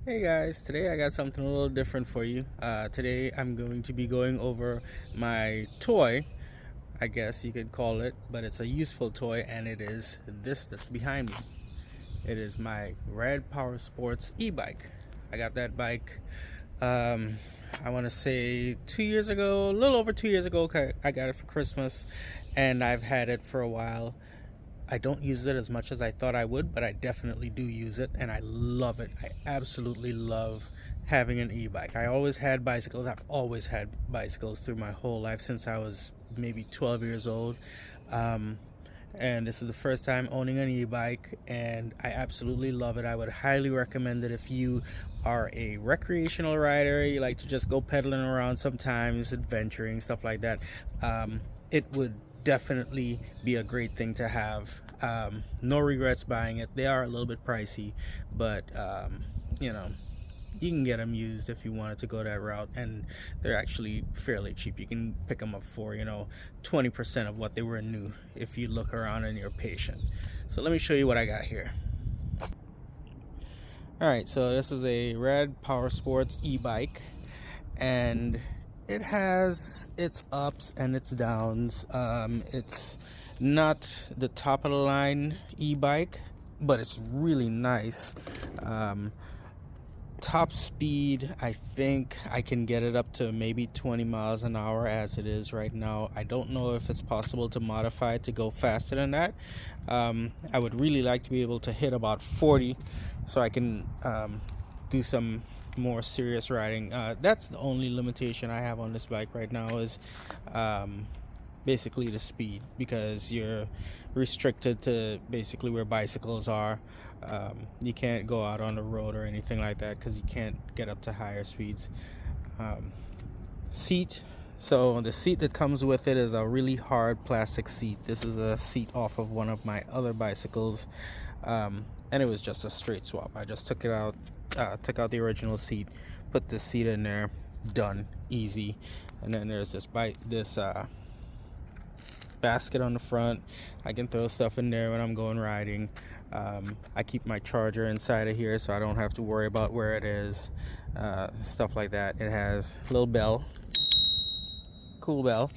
Hey guys, today I got something a little different for you. Today I'm going to be going over my toy, I guess you could call it, but it's a useful toy, and it is this that's behind me. It is my Red Power Sports e-bike. I got that bike, um, I want to say 2 years ago, a little over 2 years ago. Okay, I got it for Christmas, and I've had it for a while. I don't use it as much as I thought I would, but I definitely do use it, and I love it. I absolutely love having an e-bike. I always had bicycles. I've always had bicycles through my whole life since I was maybe 12 years old. Um, and this is the first time owning an e-bike, and I absolutely love it. I would highly recommend it if you are a recreational rider. You like to just go pedaling around sometimes, adventuring, stuff like that. It would definitely be a great thing to have. No regrets buying it. They are a little bit pricey, but you know, you can get them used if you wanted to go that route, and they're actually fairly cheap. You can pick them up for 20% of what they were new if you look around and you're patient. So let me show you what I got here. All right, so this is a Red Power Sports e-bike, and it has its ups and its downs. It's not the top of the line e-bike, but it's really nice. Top speed, I think I can get it up to maybe 20 miles an hour as it is right now. I don't know if it's possible to modify it to go faster than that. I would really like to be able to hit about 40 so I can do some more serious riding. That's the only limitation I have on this bike right now, is basically the speed, because you're restricted to basically where bicycles are. You can't go out on the road or anything like that because you can't get up to higher speeds. Seat, so the seat that comes with it is a really hard plastic seat. This is a seat off of one of my other bicycles, and it was just a straight swap. I just took it out, took out the original seat, put the seat in there, done, easy. And then there's this basket on the front. I can throw stuff in there when I'm going riding. I keep my charger inside of here so I don't have to worry about where it is, stuff like that. It has a little bell, cool bell.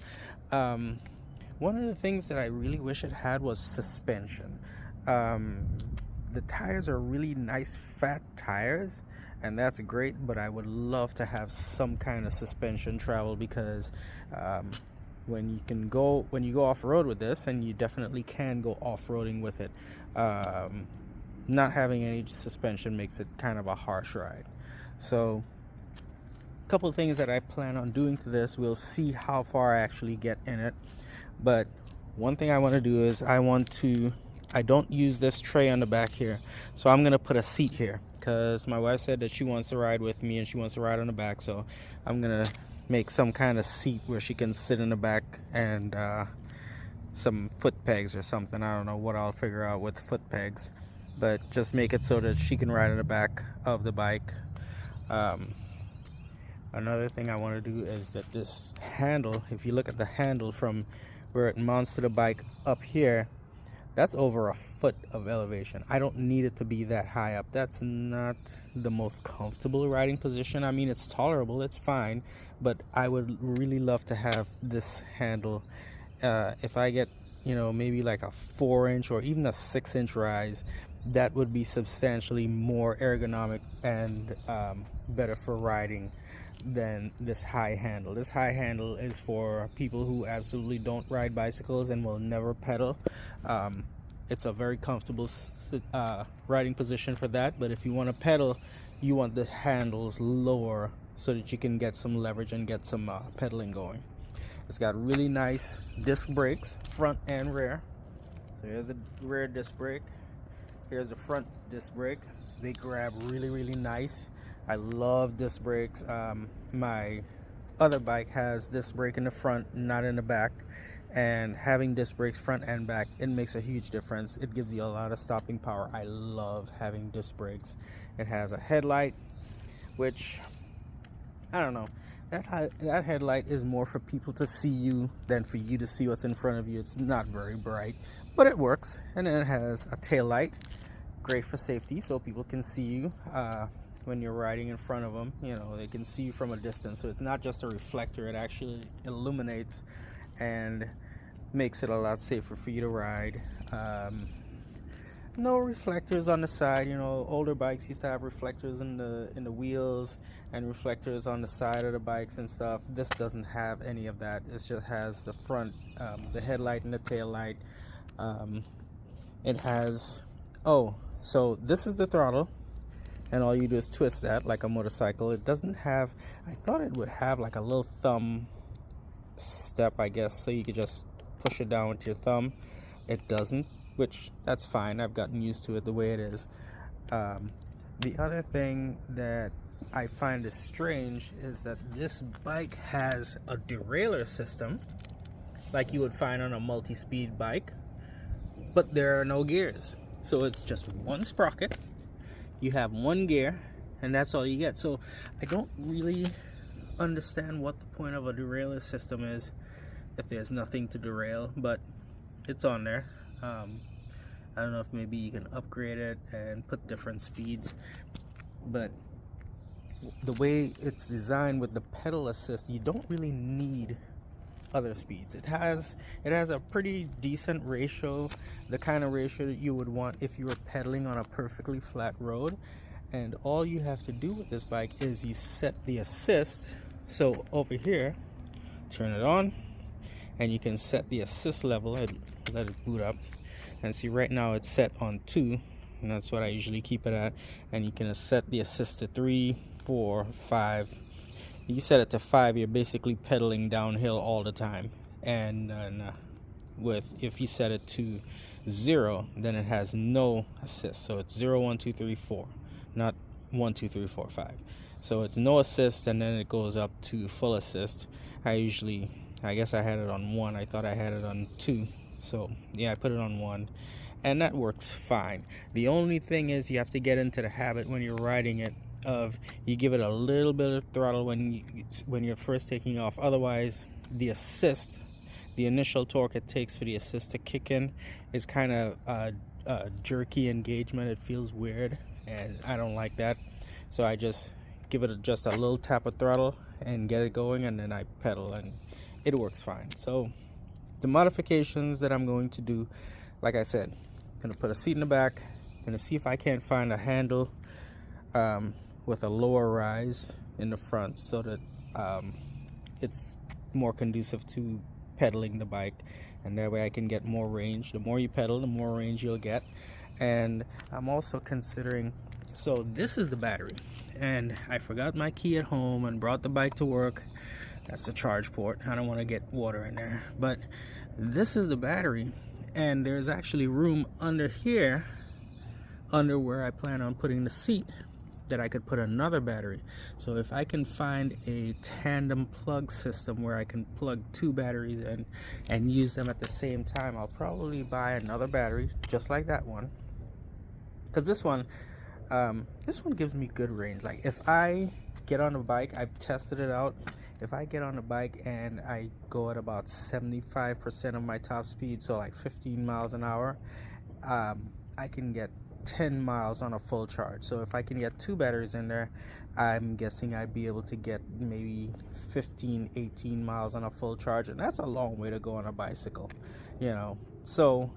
One of the things that I really wish it had was suspension. The tires are really nice fat tires, and that's great, but I would love to have some kind of suspension travel, because when you go off-road with this, and you definitely can go off-roading with it, not having any suspension makes it kind of a harsh ride. So a couple of things that I plan on doing to this, we'll see how far I actually get in it. But one thing I want to do is I don't use this tray on the back here, so I'm gonna put a seat here, because my wife said that she wants to ride with me and she wants to ride on the back. So I'm gonna make some kind of seat where she can sit in the back, and some foot pegs or something. I don't know what I'll figure out with foot pegs, but just make it so that she can ride on the back of the bike. Another thing I want to do is that this handle, if you look at the handle from where it mounts to the bike up here, that's over a foot of elevation. I don't need it to be that high up. That's not the most comfortable riding position. I mean, it's tolerable, it's fine, but I would really love to have this handle. If I get, maybe like a 4-inch or even a 6-inch rise, that would be substantially more ergonomic and better for riding than this high handle. This high handle is for people who absolutely don't ride bicycles and will never pedal. It's a very comfortable riding position for that, but if you want to pedal, you want the handles lower so that you can get some leverage and get some pedaling going. It's got really nice disc brakes, front and rear. So here's the rear disc brake, here's the front disc brake. They grab really nice. I love disc brakes. My other bike has disc brake in the front, not in the back, and having disc brakes front and back, it makes a huge difference. It gives you a lot of stopping power. I love having disc brakes. It has a headlight, which, I don't know, that headlight is more for people to see you than for you to see what's in front of you. It's not very bright, but it works. And then it has a tail light, great for safety so people can see you. when you're riding in front of them. You know, they can see you from a distance, so it's not just a reflector, it actually illuminates and makes it a lot safer for you to ride. No reflectors on the side. You know, older bikes used to have reflectors in the wheels and reflectors on the side of the bikes and stuff. This doesn't have any of that. It just has the front, the headlight and the tail light. It has, oh, so this is the throttle, and all you do is twist that like a motorcycle. It doesn't have, I thought it would have like a little thumb step, I guess, so you could just push it down with your thumb. It doesn't, which that's fine. I've gotten used to it the way it is. The other thing that I find is strange is that this bike has a derailleur system like you would find on a multi-speed bike, but there are no gears. So it's just one sprocket, you have one gear, and that's all you get. So I don't really understand what the point of a derailleur system is if there's nothing to derail, but it's on there. I don't know if maybe you can upgrade it and put different speeds, but the way it's designed with the pedal assist, you don't really need other speeds. It has a pretty decent ratio, the kind of ratio that you would want if you were pedaling on a perfectly flat road. And all you have to do with this bike is you set the assist. So over here, turn it on, and you can set the assist level and let it boot up. And see, right now it's set on 2, and that's what I usually keep it at. And you can set the assist to 3, 4, 5. You set it to 5, you're basically pedaling downhill all the time. And if you set it to 0, then it has no assist. So it's 0, 1, 2, 3, 4, not 1, 2, 3, 4, 5. So it's no assist, and then it goes up to full assist. I guess I had it on 1. I thought I had it on 2. So yeah, I put it on 1, and that works fine. The only thing is you have to get into the habit when you're riding it of you give it a little bit of throttle when you're first taking off. Otherwise, the assist, the initial torque it takes for the assist to kick in is kind of a jerky engagement. It feels weird, and I don't like that. So I just give it just a little tap of throttle and get it going, and then I pedal, and it works fine. So the modifications that I'm going to do, like I said, I'm going to put a seat in the back. I'm going to see if I can't find a handle with a lower rise in the front so that it's more conducive to pedaling the bike, and that way I can get more range. The more you pedal, the more range you'll get. And I'm also considering, so this is the battery, and I forgot my key at home and brought the bike to work. That's the charge port. I don't want to get water in there, but this is the battery, and there's actually room under here, under where I plan on putting the seat, that I could put another battery. So if I can find a tandem plug system where I can plug 2 batteries in and use them at the same time, I'll probably buy another battery just like that one, because this one gives me good range. Like if I get on a bike, I've tested it out, if I get on a bike and I go at about 75% of my top speed, so like 15 miles an hour, I can get 10 miles on a full charge. So if I can get 2 batteries in there, I'm guessing I'd be able to get maybe 15, 18 miles on a full charge, and that's a long way to go on a bicycle, you know. So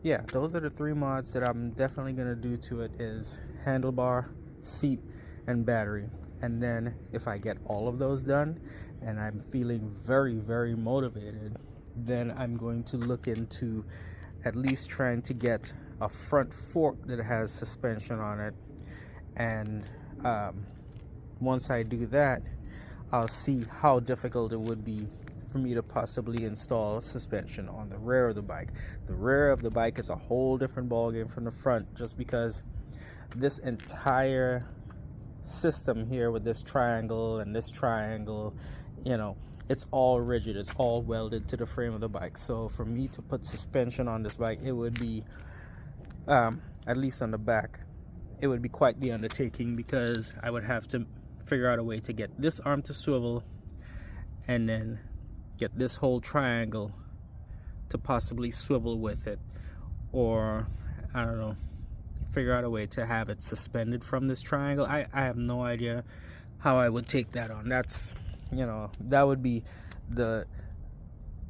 yeah, those are the 3 mods that I'm definitely gonna do to it, is handlebar, seat, and battery. And then if I get all of those done and I'm feeling very, very motivated, then I'm going to look into at least trying to get a front fork that has suspension on it. And once I do that, I'll see how difficult it would be for me to possibly install suspension on the rear of the bike. The rear of the bike is a whole different ballgame from the front, just because this entire system here with this triangle and this triangle, you know, it's all rigid, it's all welded to the frame of the bike. So for me to put suspension on this bike, it would be at least on the back, it would be quite the undertaking, because I would have to figure out a way to get this arm to swivel and then get this whole triangle to possibly swivel with it, or I don't know, figure out a way to have it suspended from this triangle. I have no idea how I would take that on. That's, you know, that would be the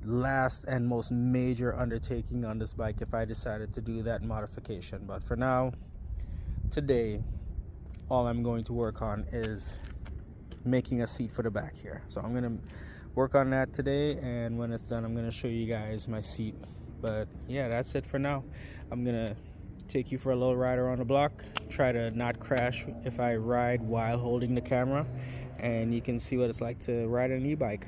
last and most major undertaking on this bike if I decided to do that modification. But for now, today, all I'm going to work on is making a seat for the back here. So I'm gonna work on that today, and when it's done, I'm gonna show you guys my seat. But yeah, that's it for now. I'm gonna take you for a little ride around the block, try to not crash if I ride while holding the camera, and you can see what it's like to ride an e-bike.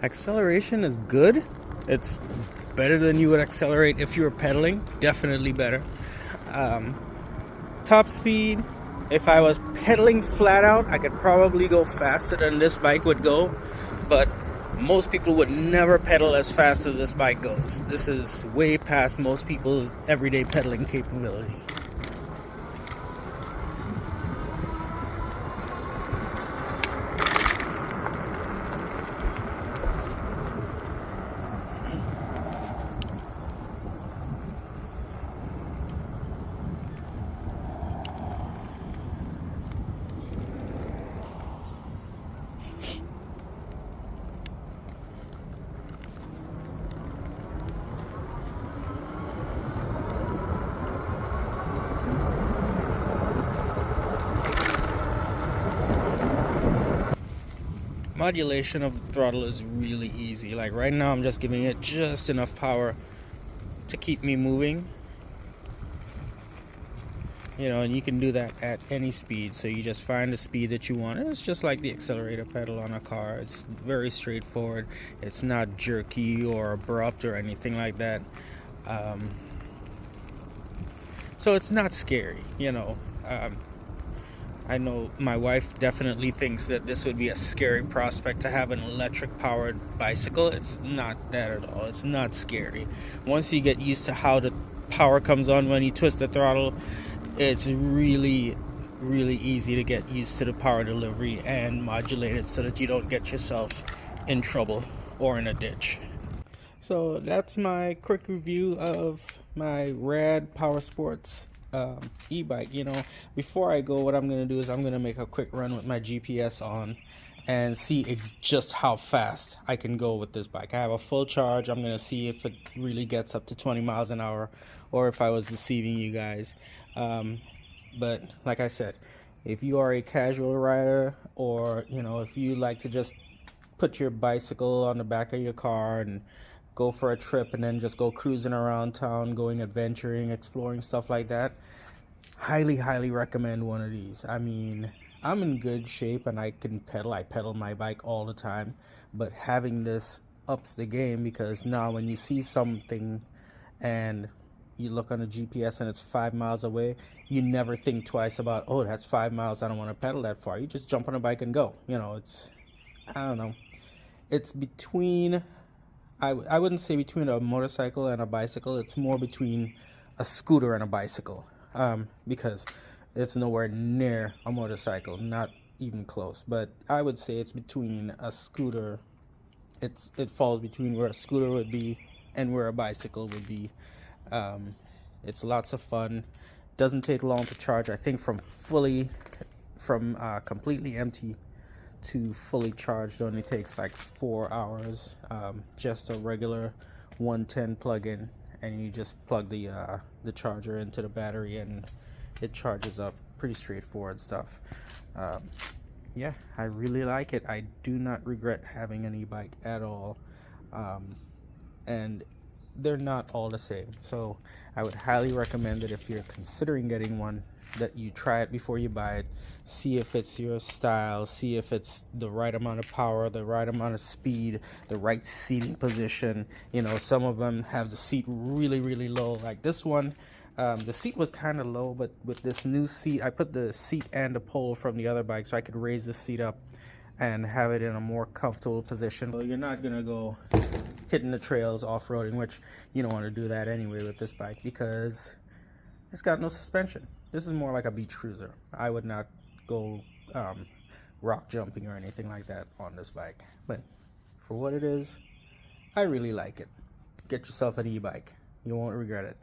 Acceleration is good. It's better than you would accelerate if you were pedaling. Definitely better. Top speed, if I was pedaling flat out, I could probably go faster than this bike would go, but most people would never pedal as fast as this bike goes. This is way past most people's everyday pedaling capability. Modulation of the throttle is really easy. Like right now, I'm just giving it just enough power to keep me moving. You know, and you can do that at any speed. So you just find the speed that you want. And it's just like the accelerator pedal on a car. It's very straightforward. It's not jerky or abrupt or anything like that. So it's not scary, you know. I know my wife definitely thinks that this would be a scary prospect to have an electric powered bicycle. It's not that at all. It's not scary. Once you get used to how the power comes on when you twist the throttle, it's really easy to get used to the power delivery and modulate it so that you don't get yourself in trouble or in a ditch. So that's my quick review of my Rad Power Sports e-bike. You know, before I go, what I'm gonna do is I'm gonna make a quick run with my GPS on and see just how fast I can go with this bike. I have a full charge. I'm gonna see if it really gets up to 20 miles an hour or if I was deceiving you guys. But like I said, if you are a casual rider, or you know, if you like to just put your bicycle on the back of your car and go for a trip and then just go cruising around town, going adventuring, exploring, stuff like that, highly recommend one of these. I mean, I'm in good shape and I can pedal. I pedal my bike all the time, but having this ups the game, because now when you see something and you look on the GPS and it's 5 miles away, you never think twice about, oh, that's 5 miles, I don't want to pedal that far. You just jump on a bike and go. You know, it's, I don't know, it's between, I wouldn't say between a motorcycle and a bicycle. It's more between a scooter and a bicycle, because it's nowhere near a motorcycle, not even close. But I would say it's between a scooter. It falls between where a scooter would be and where a bicycle would be. It's lots of fun. Doesn't take long to charge. I think from completely empty to fully charged only takes like 4 hours. Just a regular 110 plug-in, and you just plug the charger into the battery and it charges up. Pretty straightforward stuff. Yeah, I really like it. I do not regret having an e-bike at all. And they're not all the same, so I would highly recommend that if you're considering getting one, that you try it before you buy it. See if it's your style, see if it's the right amount of power, the right amount of speed, the right seating position. You know, some of them have the seat really low, like this one. The seat was kind of low, but with this new seat, I put the seat and the pole from the other bike so I could raise the seat up and have it in a more comfortable position. So you're not gonna go hitting the trails off-roading, which you don't want to do that anyway with this bike because it's got no suspension. This is more like a beach cruiser. I would not go rock jumping or anything like that on this bike, but for what it is, I really like it. Get yourself an e-bike. You won't regret it.